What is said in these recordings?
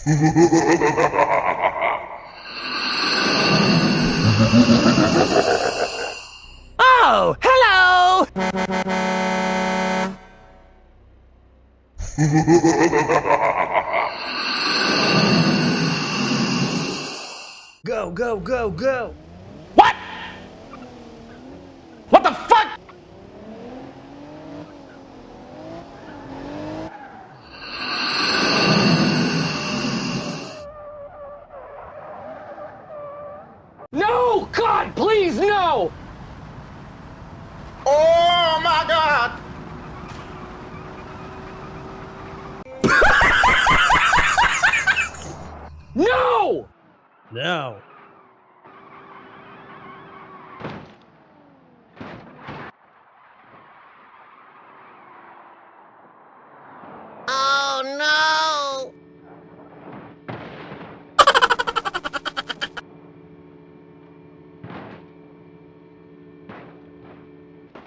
Oh, hello! Go, go, go, go! What? What the fuck? No! God, please, no! Oh my God! No! No. Oh no!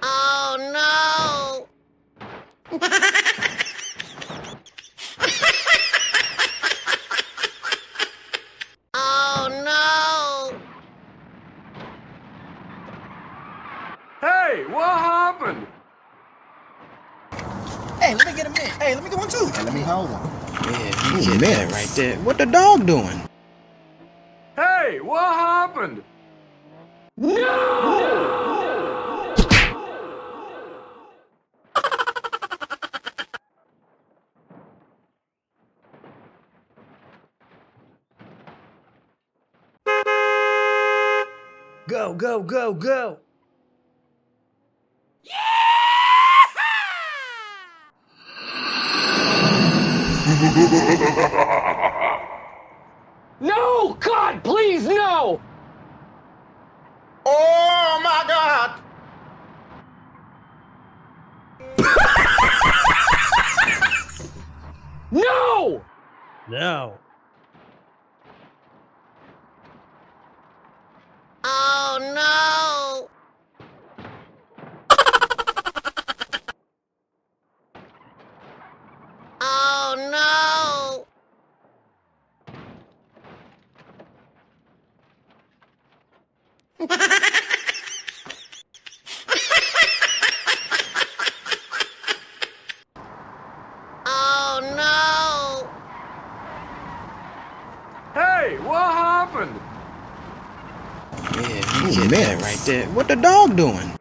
Oh no! Oh no! Hey, what happened? Hey, let me get a mint. Hey, let me get one too. Hey, let me hold one. Yeah, you get that right there. What the dog doing? Hey, what happened? No! Go, go, go, go! No! God, please, no! Oh my God! No! No. Oh no! Oh no! Oh no! Hey, what happened? Yeah, you get that right there. What the dog doing?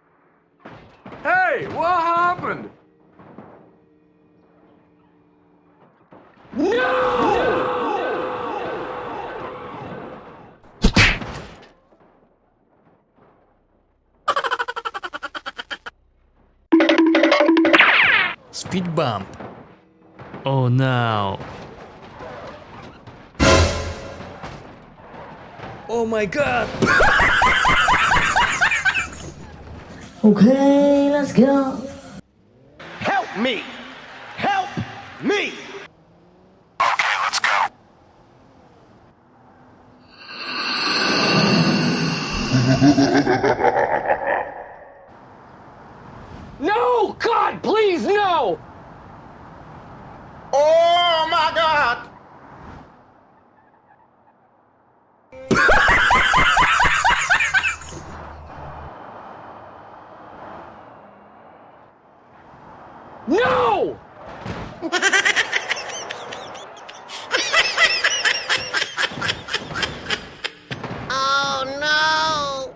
Hey, what happened? No! Speed bump. Oh no. Oh my God! Okay, let's go. Help me! Help me! No! God, please, no! Oh my God! No! Oh no!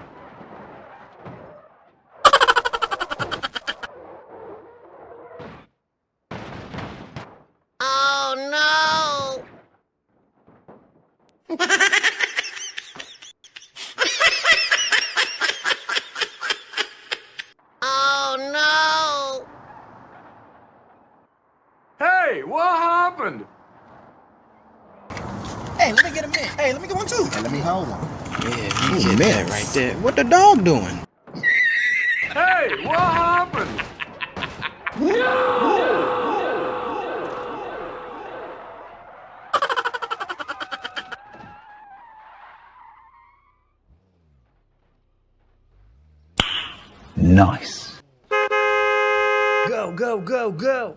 Oh no! Oh no! Hey, what happened? Hey, let me get a mint. Hey, let me get one too. Hey, let me hold one. Yeah, you get that right there. What the dog doing? Hey, what happened? No! Nice. Go, go, go, go!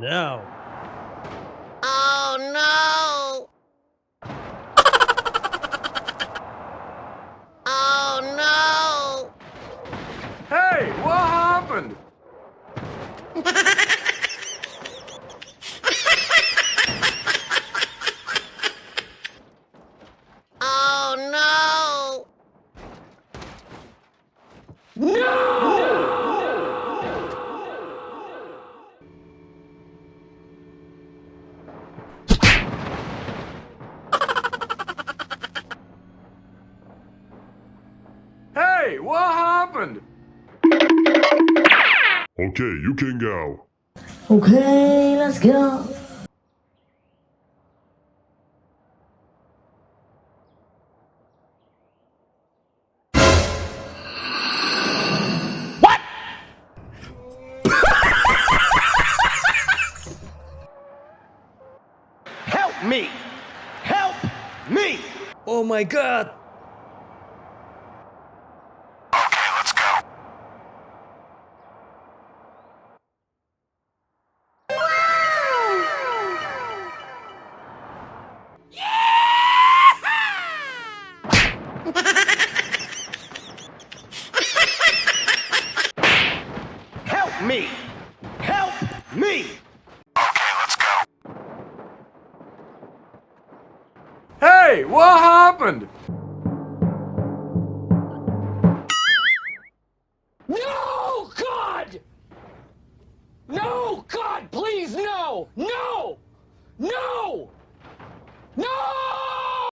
Now. Oh no! Oh no! Hey, what happened? Oh no! Hey, what happened? Okay, you can go. Okay, let's go. Help me! Help me! Oh my god! Help me! Help me! Hey, what happened? No, God! No, God, please, no! No! No! No!